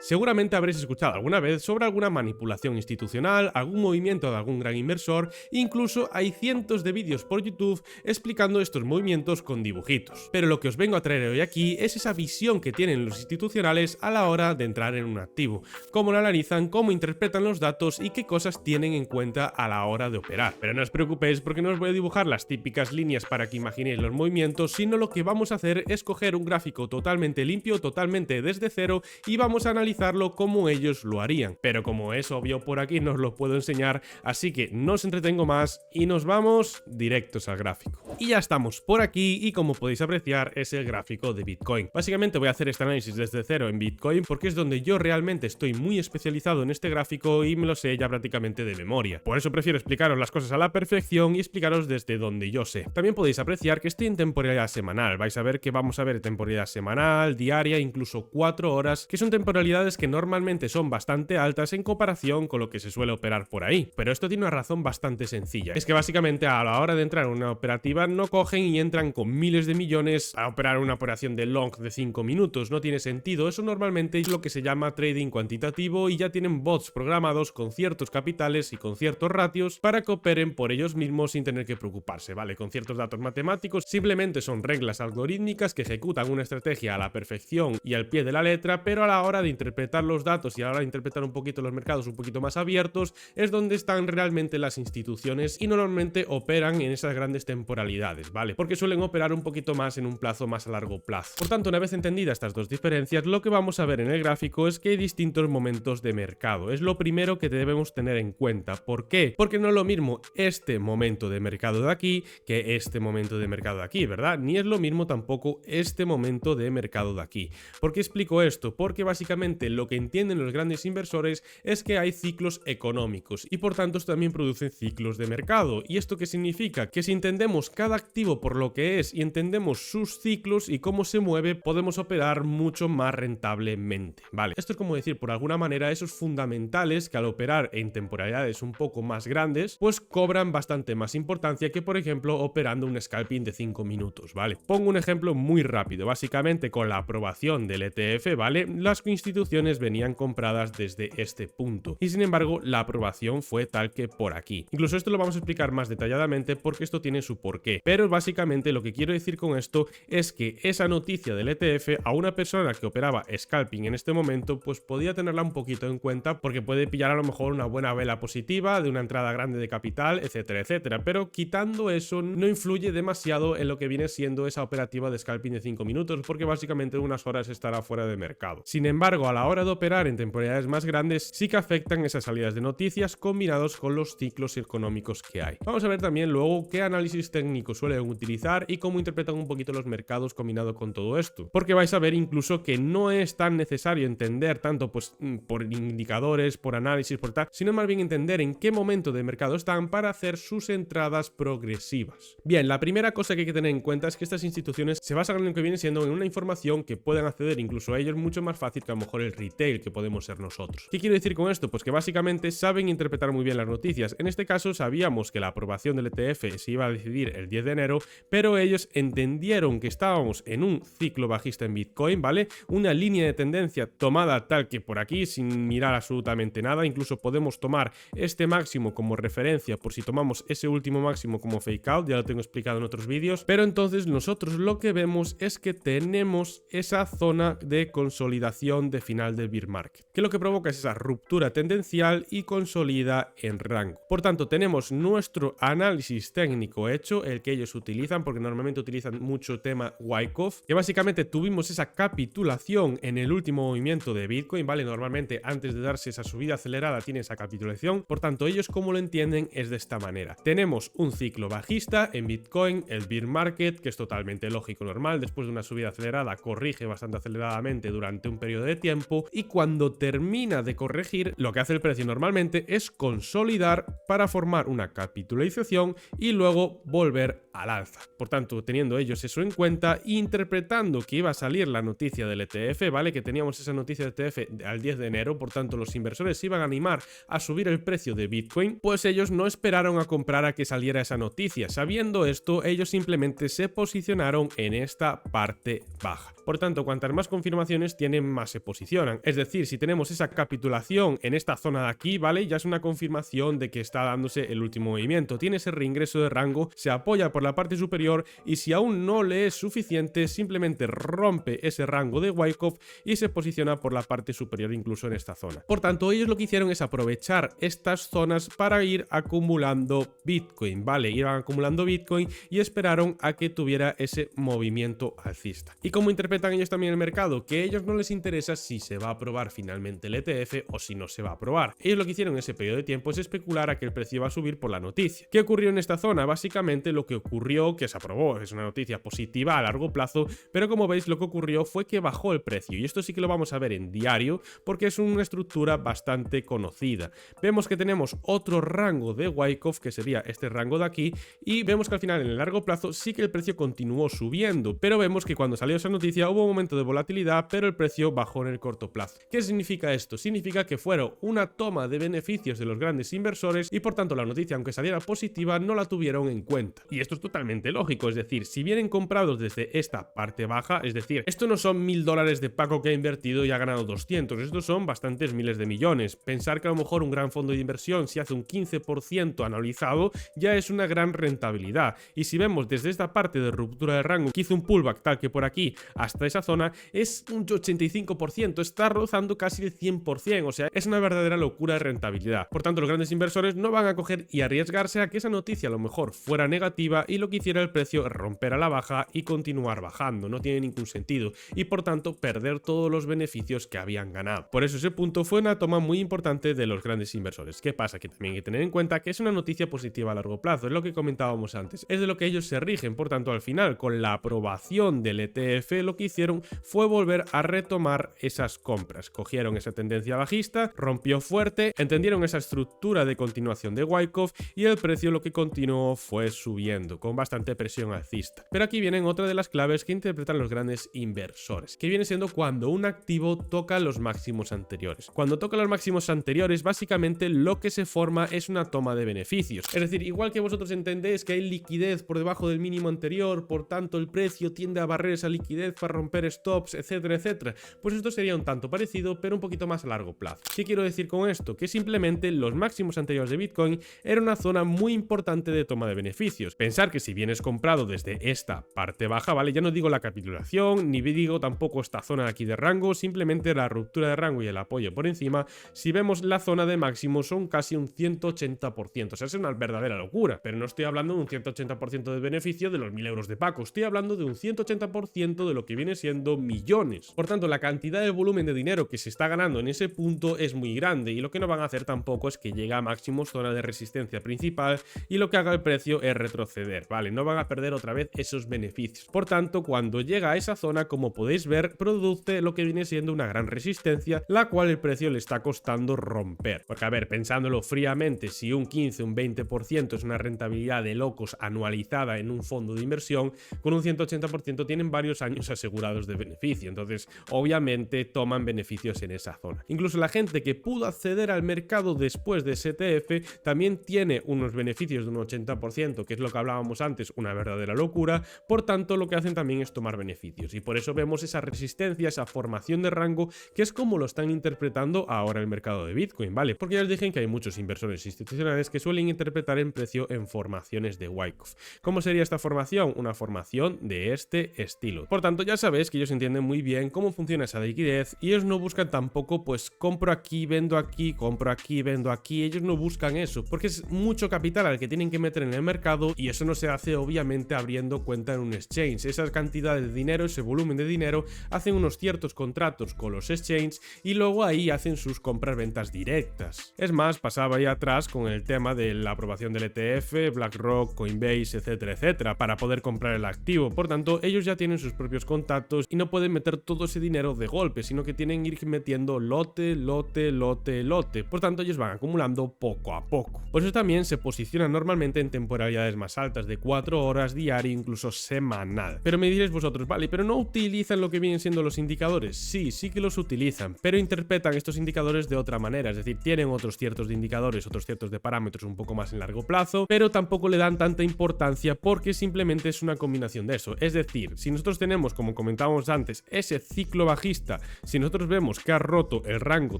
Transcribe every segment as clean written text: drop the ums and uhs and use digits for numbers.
Seguramente habréis escuchado alguna vez sobre alguna manipulación institucional, algún movimiento de algún gran inversor, incluso hay cientos de vídeos por YouTube explicando estos movimientos con dibujitos. Pero lo que os vengo a traer hoy aquí es esa visión que tienen los institucionales a la hora de entrar en un activo, cómo lo analizan, cómo interpretan los datos y qué cosas tienen en cuenta a la hora de operar. Pero no os preocupéis porque no os voy a dibujar las típicas líneas para que imaginéis los movimientos, sino lo que vamos a hacer es coger un gráfico totalmente limpio, totalmente desde cero, y vamos a analizarlo como ellos lo harían. Pero como es obvio, por aquí no os lo puedo enseñar, así que no os entretengo más y nos vamos directos al gráfico. Y ya estamos por aquí y como podéis apreciar es el gráfico de Bitcoin. Básicamente voy a hacer este análisis desde cero en Bitcoin porque es donde yo realmente estoy muy especializado en este gráfico y me lo sé ya prácticamente de memoria. Por eso prefiero explicaros las cosas a la perfección y explicaros desde donde yo sé. También podéis apreciar que estoy en temporalidad semanal. Vais a ver que vamos a ver temporalidad semanal, diaria, incluso 4 horas, que son temporalidades que normalmente son bastante altas en comparación con lo que se suele operar por ahí. Pero esto tiene una razón bastante sencilla. Es que básicamente a la hora de entrar en una operativa no cogen y entran con miles de millones a operar una operación de long de 5 minutos. No tiene sentido. Eso normalmente es lo que se llama trading cuantitativo y ya tienen bots programados con ciertos capitales y con ciertos ratios para que operen por ellos mismos sin tener que preocuparse, ¿vale? Con ciertos datos matemáticos, simplemente son reglas algorítmicas que ejecutan una estrategia a la perfección y al pie de la letra, pero a la hora de interpretar los datos y a la hora de interpretar un poquito los mercados un poquito más abiertos es donde están realmente las instituciones y normalmente operan en esas grandes temporalidades, ¿vale? Porque suelen operar un poquito más en un plazo más a largo plazo. Por tanto, una vez entendidas estas dos diferencias, lo que vamos a ver en el gráfico es que hay distintos momentos de mercado. Es lo primero que debemos tener en cuenta. ¿Por qué? Porque no es lo mismo este momento de mercado de aquí que este momento de mercado de aquí, ¿verdad? Ni es lo mismo tampoco este momento de mercado de aquí. ¿Por qué explico esto? Porque básicamente lo que entienden los grandes inversores es que hay ciclos económicos y por tanto también producen ciclos de mercado. ¿Y esto qué significa? Que si entendemos cada activo por lo que es y entendemos sus ciclos y cómo se mueve, podemos operar mucho más rentablemente, ¿vale? Esto es como decir, por alguna manera, esos fundamentales que al operar en temporalidades un poco más grandes, pues cobran bastante más importancia que, por ejemplo, operando un scalping de 5 minutos, ¿vale? Pongo un ejemplo muy rápido. Básicamente, con la aprobación del ETF, ¿vale? Las instituciones venían compradas desde este punto y, sin embargo, la aprobación fue tal que por aquí. Incluso esto lo vamos a explicar más detalladamente porque esto tiene su porqué. Pero básicamente lo que quiero decir con esto es que esa noticia del ETF a una persona que operaba scalping en este momento, pues podía tenerla un poquito en cuenta porque puede pillar a lo mejor una buena vela positiva de una entrada grande de capital, etcétera, etcétera. Pero quitando eso, no influye demasiado en lo que viene siendo esa operativa de scalping de 5 minutos porque básicamente en unas horas estará fuera de mercado. Sin embargo, a la hora de operar en temporalidades más grandes, sí que afectan esas salidas de noticias combinados con los ciclos económicos que hay. Vamos a ver también luego qué análisis técnico suelen utilizar y cómo interpretan un poquito los mercados combinado con todo esto. Porque vais a ver incluso que no es tan necesario entender tanto pues por indicadores, por análisis, por tal, sino más bien entender en qué momento de mercado están para hacer sus entradas progresivas. Bien, la primera cosa que hay que tener en cuenta es que estas instituciones se basan en lo que viene siendo en una información que pueden acceder incluso a ellos mucho más fácil que a lo mejor el retail que podemos ser nosotros. ¿Qué quiero decir con esto? Pues que básicamente saben interpretar muy bien las noticias. En este caso sabíamos que la aprobación del ETF se iba a decidir el 10 de enero, pero ellos entendieron que estábamos en un ciclo bajista en Bitcoin, ¿vale? Una línea de tendencia tomada tal que por aquí sin mirar absolutamente nada, incluso podemos tomar este máximo como referencia por si tomamos ese último máximo como fake out, ya lo tengo explicado en otros vídeos, pero entonces nosotros lo que vemos es que tenemos esa zona de consolidación de final del bear market, que lo que provoca es esa ruptura tendencial y consolida en rango. Por tanto, tenemos nuestro análisis técnico hecho, el que ellos utilizan, porque normalmente utilizan mucho tema Wyckoff, que básicamente tuvimos esa capitulación en el último movimiento de Bitcoin, ¿vale? Normalmente antes de darse esa subida acelerada tiene esa capitulación, por tanto ellos como lo entienden es de esta manera. Tenemos un ciclo bajista en Bitcoin, el bear market, que es totalmente lógico, normal, después de una subida acelerada corrige bastante aceleradamente durante un periodo de tiempo y cuando termina de corregir, lo que hace el precio normalmente es consolidar para formar una capitalización y luego volver al alza. Por tanto, teniendo ellos eso en cuenta, interpretando que iba a salir la noticia del ETF, ¿vale? Que teníamos esa noticia del ETF al 10 de enero, por tanto los inversores se iban a animar a subir el precio de Bitcoin, pues ellos no esperaron a comprar a que saliera esa noticia. Sabiendo esto, ellos simplemente se posicionaron en esta parte baja. Por tanto, cuantas más confirmaciones tienen, más se posicionan. funcionan. Es decir, si tenemos esa capitulación en esta zona de aquí, ¿vale? Ya es una confirmación de que está dándose el último movimiento. Tiene ese reingreso de rango, se apoya por la parte superior y si aún no le es suficiente, simplemente rompe ese rango de Wyckoff y se posiciona por la parte superior incluso en esta zona. Por tanto, ellos lo que hicieron es aprovechar estas zonas para ir acumulando Bitcoin, ¿vale? Iban acumulando Bitcoin y esperaron a que tuviera ese movimiento alcista. ¿Y cómo interpretan ellos también el mercado? Que a ellos no les interesa si se va a aprobar finalmente el ETF o si no se va a aprobar. Ellos lo que hicieron en ese periodo de tiempo es especular a que el precio va a subir por la noticia. ¿Qué ocurrió en esta zona? Básicamente lo que ocurrió, que se aprobó, es una noticia positiva a largo plazo, pero como veis lo que ocurrió fue que bajó el precio y esto sí que lo vamos a ver en diario porque es una estructura bastante conocida. Vemos que tenemos otro rango de Wyckoff, que sería este rango de aquí, y vemos que al final en el largo plazo sí que el precio continuó subiendo, pero vemos que cuando salió esa noticia hubo un momento de volatilidad, pero el precio bajó en el corto plazo. ¿Qué significa esto? Significa que fueron una toma de beneficios de los grandes inversores y por tanto la noticia, aunque saliera positiva, no la tuvieron en cuenta. Y esto es totalmente lógico, es decir, si vienen comprados desde esta parte baja, es decir, esto no son $1000 de Paco que ha invertido y ha ganado 200, estos son bastantes miles de millones. Pensar que a lo mejor un gran fondo de inversión, si hace un 15% anualizado, ya es una gran rentabilidad. Y si vemos desde esta parte de ruptura de rango que hizo un pullback tal que por aquí hasta esa zona, es un 85%, está rozando casi el 100%, o sea, es una verdadera locura de rentabilidad. Por tanto, los grandes inversores no van a coger y arriesgarse a que esa noticia a lo mejor fuera negativa y lo que hiciera el precio romper a la baja y continuar bajando. No tiene ningún sentido y por tanto perder todos los beneficios que habían ganado. Por eso ese punto fue una toma muy importante de los grandes inversores. ¿Qué pasa? Que también hay que tener en cuenta que es una noticia positiva a largo plazo, es lo que comentábamos antes, es de lo que ellos se rigen. Por tanto, al final, con la aprobación del ETF, lo que hicieron fue volver a retomar esas compras. Cogieron esa tendencia bajista, rompió fuerte, entendieron esa estructura de continuación de Wyckoff y el precio lo que continuó fue subiendo, con bastante presión alcista. Pero aquí vienen otra de las claves que interpretan los grandes inversores, que viene siendo cuando un activo toca los máximos anteriores. Cuando toca los máximos anteriores, básicamente lo que se forma es una toma de beneficios. Es decir, igual que vosotros entendéis que hay liquidez por debajo del mínimo anterior, por tanto el precio tiende a barrer esa liquidez para romper stops, etcétera, etcétera, pues esto sería un tanto parecido, pero un poquito más a largo plazo. ¿Qué quiero decir con esto? Que simplemente los máximos anteriores de Bitcoin era una zona muy importante de toma de beneficios. Pensar que si vienes comprado desde esta parte baja, ¿vale? Ya no digo la capitulación, ni digo tampoco esta zona de aquí de rango, simplemente la ruptura de rango y el apoyo por encima, si vemos la zona de máximo son casi un 180%, o sea, es una verdadera locura, pero no estoy hablando de un 180% de beneficio de los 1000 euros de Paco, estoy hablando de un 180% de lo que viene siendo millones. Por tanto, la cantidad de volumen de dinero que se está ganando en ese punto es muy grande y lo que no van a hacer tampoco es que llegue a máximos zona de resistencia principal y lo que haga el precio es retroceder, ¿vale? No van a perder otra vez esos beneficios. Por tanto, cuando llega a esa zona, como podéis ver, produce lo que viene siendo una gran resistencia, la cual el precio le está costando romper. Porque, a ver, pensándolo fríamente, si un 15, un 20% es una rentabilidad de locos anualizada en un fondo de inversión, con un 180% tienen varios años asegurados de beneficio. Entonces, obviamente, toman beneficios en esa zona. Incluso la gente que pudo acceder al mercado después de ese ETF también tiene unos beneficios de un 80%, que es lo que hablábamos antes, una verdadera locura. Por tanto, lo que hacen también es tomar beneficios. Y por eso vemos esa resistencia, esa formación de rango, que es como lo están interpretando ahora el mercado de Bitcoin, ¿vale? Porque ya os dije que hay muchos inversores institucionales que suelen interpretar el precio en formaciones de Wyckoff. ¿Cómo sería esta formación? Una formación de este estilo. Por tanto, ya sabéis que ellos entienden muy bien cómo funciona esa liquidez y ellos no buscan tampoco, pues, compro aquí, vendo aquí, compro aquí, vendo aquí. Ellos no buscan eso, porque es mucho capital al que tienen que meter en el mercado y eso no se hace obviamente abriendo cuenta en un exchange. Esa cantidad de dinero, ese volumen de dinero, hacen unos ciertos contratos con los exchanges y luego ahí hacen sus compras-ventas directas. Es más, pasaba ahí atrás con el tema de la aprobación del ETF, BlackRock, Coinbase, etcétera, etcétera, para poder comprar el activo. Por tanto, ellos ya tienen sus propios contactos y no pueden meter todo ese dinero de golpe, sino que tienen que ir metiendo lote, lote, lote, lote. Por tanto, ellos van acumulando poco a poco. Por eso también se posicionan normalmente en temporalidades más altas, de 4 horas diario, incluso semanal. Pero me diréis vosotros, vale, pero no utilizan lo que vienen siendo los indicadores. Sí, sí que los utilizan, pero interpretan estos indicadores de otra manera, es decir, tienen otros ciertos de indicadores, otros ciertos de parámetros un poco más en largo plazo, pero tampoco le dan tanta importancia porque simplemente es una combinación de eso. Es decir, si nosotros tenemos, como comentábamos antes, ese ciclo bajista Si nosotros vemos que ha roto el rango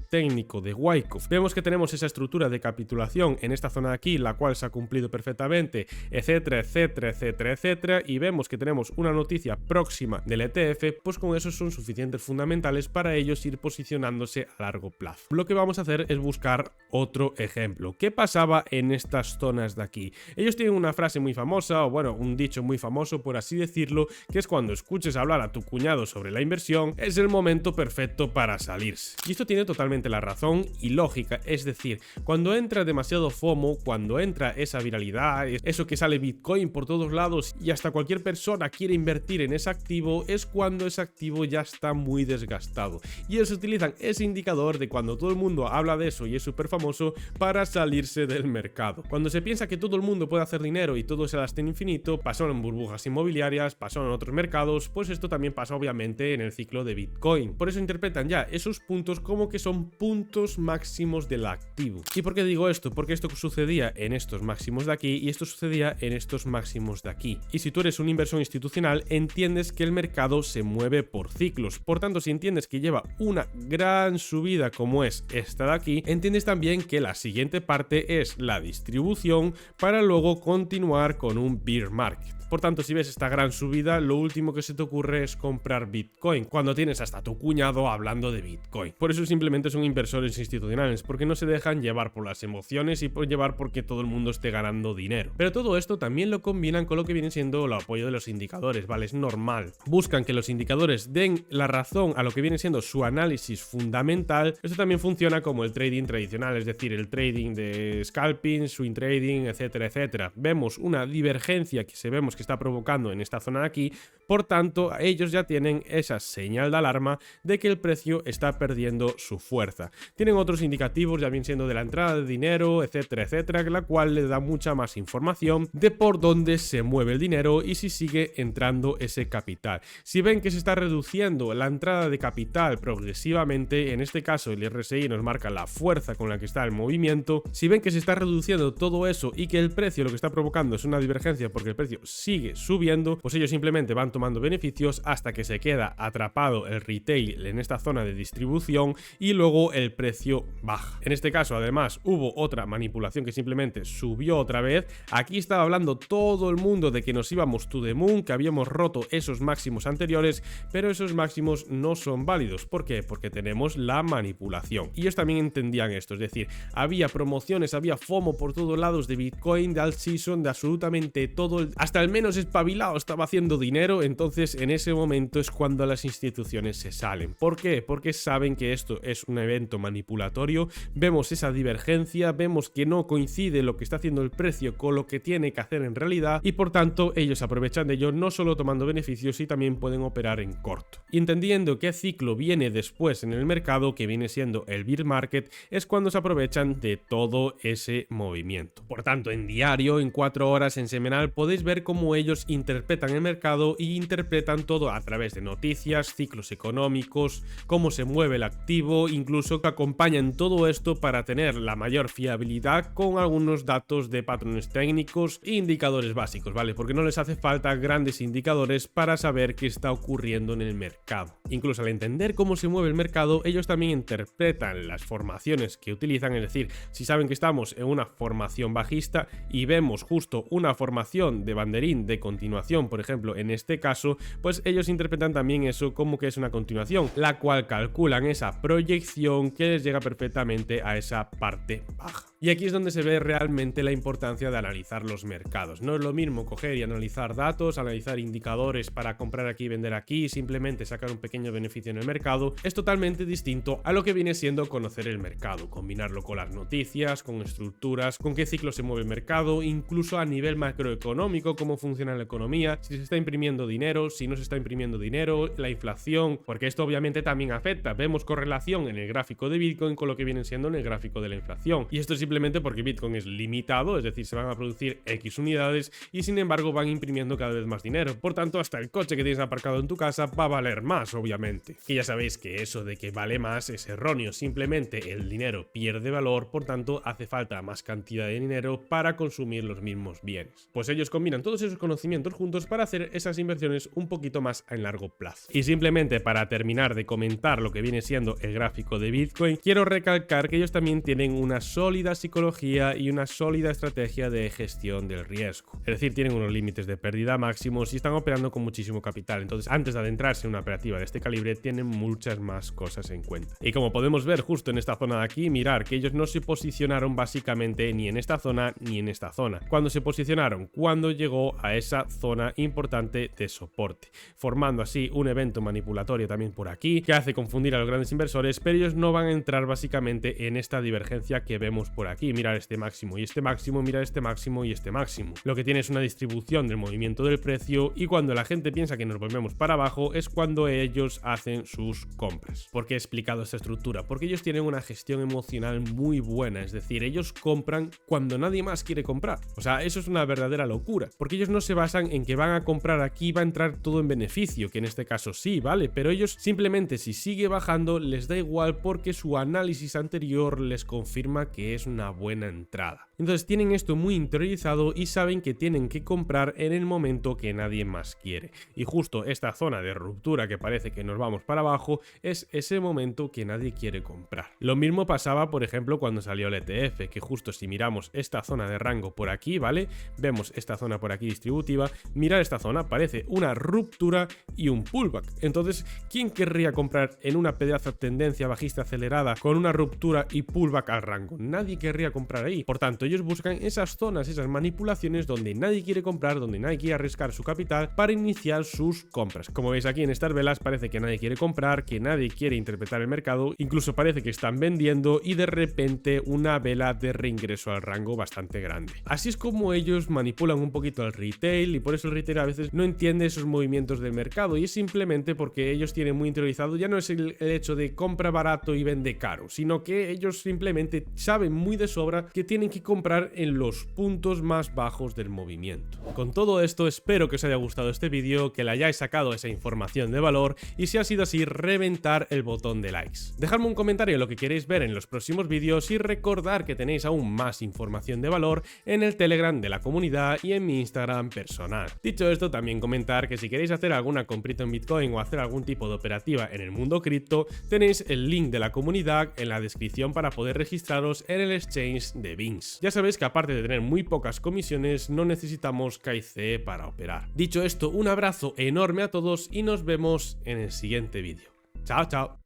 técnico de Wyckoff, vemos que tenemos esa estructura de capitulación en esta zona de aquí, la cual se ha cumplido perfectamente, etcétera, etcétera, etcétera, etcétera, y vemos que tenemos una noticia próxima del ETF, pues con eso son suficientes fundamentales para ellos ir posicionándose a largo plazo. Lo que vamos a hacer es buscar otro ejemplo. ¿Qué pasaba en estas zonas de aquí? Ellos tienen una frase muy famosa, o bueno, un dicho muy famoso, por así decirlo, que es cuando escuches hablar a tu cuñado sobre la inversión, es el momento perfecto para salirse. Y esto tiene totalmente la razón y lógica, es decir, cuando entra demasiado FOMO, cuando entra esa viralidad, eso que sale Bitcoin por todos lados y hasta cualquier persona quiere invertir en ese activo, es cuando ese activo ya está muy desgastado. Y ellos utilizan ese indicador de cuando todo el mundo habla de eso y es súper famoso para salirse del mercado. Cuando se piensa que todo el mundo puede hacer dinero y todo se hasta infinito, pasó en burbujas inmobiliarias, pasó en otros mercados, pues esto también pasa obviamente en el ciclo de Bitcoin. Por eso interpretan ya esos puntos como que son puntos máximos del activo. ¿Y por qué digo esto? Porque esto sucedía en estos máximos de aquí y esto sucedía en estos máximos de aquí. Y si tú eres un inversor institucional, entiendes que el mercado se mueve por ciclos. Por tanto, si entiendes que lleva una gran subida como es esta de aquí, entiendes también que la siguiente parte es la distribución para luego continuar con un bear market. Por tanto, si ves esta gran subida, lo último que se te ocurre es comprar Bitcoin, cuando tienes hasta tu cuñado hablando de Bitcoin. Por eso simplemente son inversores institucionales, porque no se dejan llevar por las emociones y por llevar porque todo el mundo esté ganando dinero. Pero todo esto también lo combinan con lo que viene siendo el apoyo de los indicadores, ¿vale? Es normal. Buscan que los indicadores den la razón a lo que viene siendo su análisis fundamental. Esto también funciona como el trading tradicional, es decir, el trading de scalping, swing trading, etcétera, etcétera. Vemos una divergencia que se está provocando en esta zona de aquí, por tanto ellos ya tienen esa señal de alarma de que el precio está perdiendo su fuerza. Tienen otros indicativos, ya bien siendo de la entrada de dinero, etcétera, etcétera, la cual le da mucha más información de por dónde se mueve el dinero y si sigue entrando ese capital. Si ven que se está reduciendo la entrada de capital progresivamente, en este caso el RSI nos marca la fuerza con la que está el movimiento, si ven que se está reduciendo todo eso y que el precio lo que está provocando es una divergencia porque el precio sigue subiendo, pues ellos simplemente van tomando beneficios hasta que se queda atrapado el retail en esta zona de distribución y luego el precio baja. En este caso además hubo otra manipulación que simplemente subió otra vez. Aquí estaba hablando todo el mundo de que nos íbamos to the moon, que habíamos roto esos máximos anteriores, pero esos máximos no son válidos. ¿Por qué? Porque tenemos la manipulación. Y ellos también entendían esto, es decir, había promociones, había FOMO por todos lados de Bitcoin, de alt season, de absolutamente todo, hasta el menos espabilado estaba haciendo dinero. Entonces en ese momento es cuando las instituciones se salen. ¿Por qué? Porque saben que esto es un evento manipulatorio, vemos esa divergencia, vemos que no coincide lo que está haciendo el precio con lo que tiene que hacer en realidad y por tanto ellos aprovechan de ello no solo tomando beneficios y también pueden operar en corto. Y entendiendo qué ciclo viene después en el mercado, que viene siendo el bear market, es cuando se aprovechan de todo ese movimiento. Por tanto, en diario, en 4 horas, en semanal, podéis ver cómo ellos interpretan el mercado y interpretan todo a través de noticias, ciclos económicos, cómo se mueve el activo, incluso que acompañan todo esto para tener la mayor fiabilidad con algunos datos de patrones técnicos e indicadores básicos, ¿vale? Porque no les hace falta grandes indicadores para saber qué está ocurriendo en el mercado. Incluso al entender cómo se mueve el mercado, ellos también interpretan las formaciones que utilizan, es decir, si saben que estamos en una formación bajista y vemos justo una formación de banderín de continuación, por ejemplo, en este caso, pues ellos interpretan también eso como que es una continuación, la cual calculan esa proyección que les llega perfectamente a esa parte baja. Y aquí es donde se ve realmente la importancia de analizar los mercados. No es lo mismo coger y analizar datos, analizar indicadores para comprar aquí y vender aquí, simplemente sacar un pequeño beneficio en el mercado. Es totalmente distinto a lo que viene siendo conocer el mercado, combinarlo con las noticias, con estructuras, con qué ciclo se mueve el mercado, incluso a nivel macroeconómico, cómo funciona la economía, si se está imprimiendo dinero, si no se está imprimiendo dinero, la inflación, porque esto obviamente también afecta. Vemos correlación en el gráfico de Bitcoin con lo que viene siendo en el gráfico de la inflación. Y esto es simplemente porque Bitcoin es limitado, es decir, se van a producir X unidades y sin embargo van imprimiendo cada vez más dinero. Por tanto, hasta el coche que tienes aparcado en tu casa va a valer más, obviamente. Y ya sabéis que eso de que vale más es erróneo, simplemente el dinero pierde valor, por tanto hace falta más cantidad de dinero para consumir los mismos bienes. Pues ellos combinan todos esos conocimientos juntos para hacer esas inversiones un poquito más a largo plazo. Y simplemente para terminar de comentar lo que viene siendo el gráfico de Bitcoin, quiero recalcar que ellos también tienen una sólida psicología y una sólida estrategia de gestión del riesgo. Es decir, tienen unos límites de pérdida máximos y están operando con muchísimo capital. Entonces, antes de adentrarse en una operativa de este calibre, tienen muchas más cosas en cuenta. Y como podemos ver justo en esta zona de aquí, mirar que ellos no se posicionaron básicamente ni en esta zona ni en esta zona. ¿Cuándo se posicionaron? Cuando llegó a esa zona importante de soporte, formando así un evento manipulatorio también por aquí, que hace confundir a los grandes inversores, pero ellos no van a entrar básicamente en esta divergencia que vemos por aquí. Mirar este máximo y este máximo, mirar este máximo y este máximo. Lo que tiene es una distribución del movimiento del precio y cuando la gente piensa que nos volvemos para abajo es cuando ellos hacen sus compras. ¿Por qué he explicado esta estructura? Porque ellos tienen una gestión emocional muy buena, es decir, ellos compran cuando nadie más quiere comprar. O sea, eso es una verdadera locura, porque ellos no se basan en que van a comprar aquí y va a entrar todo en beneficio, que en este caso sí, ¿vale? Pero ellos simplemente si sigue bajando les da igual porque su análisis anterior les confirma que es una buena entrada. Entonces tienen esto muy interiorizado y saben que tienen que comprar en el momento que nadie más quiere. Y justo esta zona de ruptura que parece que nos vamos para abajo es ese momento que nadie quiere comprar. Lo mismo pasaba, por ejemplo, cuando salió el ETF, que justo si miramos esta zona de rango por aquí, ¿vale? Vemos esta zona por aquí distributiva, mirar esta zona, parece una ruptura y un pullback. Entonces, ¿quién querría comprar en una pedazo de tendencia bajista acelerada con una ruptura y pullback al rango? Nadie querría comprar ahí. Por tanto, ellos buscan esas zonas, esas manipulaciones donde nadie quiere comprar, donde nadie quiere arriesgar su capital para iniciar sus compras. Como veis aquí en estas velas parece que nadie quiere comprar, que nadie quiere interpretar el mercado, incluso parece que están vendiendo y de repente una vela de reingreso al rango bastante grande. Así es como ellos manipulan un poquito al retail y por eso el retail a veces no entiende esos movimientos del mercado y es simplemente porque ellos tienen muy interiorizado, ya no es el hecho de compra barato y vende caro, sino que ellos simplemente saben muy de sobra que tienen que comprar en los puntos más bajos del movimiento. Con todo esto espero que os haya gustado este vídeo, que le hayáis sacado esa información de valor y si ha sido así reventar el botón de likes. Dejadme un comentario lo que queréis ver en los próximos vídeos y recordar que tenéis aún más información de valor en el Telegram de la comunidad y en mi Instagram personal. Dicho esto, también comentar que si queréis hacer alguna comprita en Bitcoin o hacer algún tipo de operativa en el mundo cripto, tenéis el link de la comunidad en la descripción para poder registraros en el exchange de Binance. Ya sabéis que aparte de tener muy pocas comisiones, no necesitamos KIC para operar. Dicho esto, un abrazo enorme a todos y nos vemos en el siguiente vídeo. Chao, chao.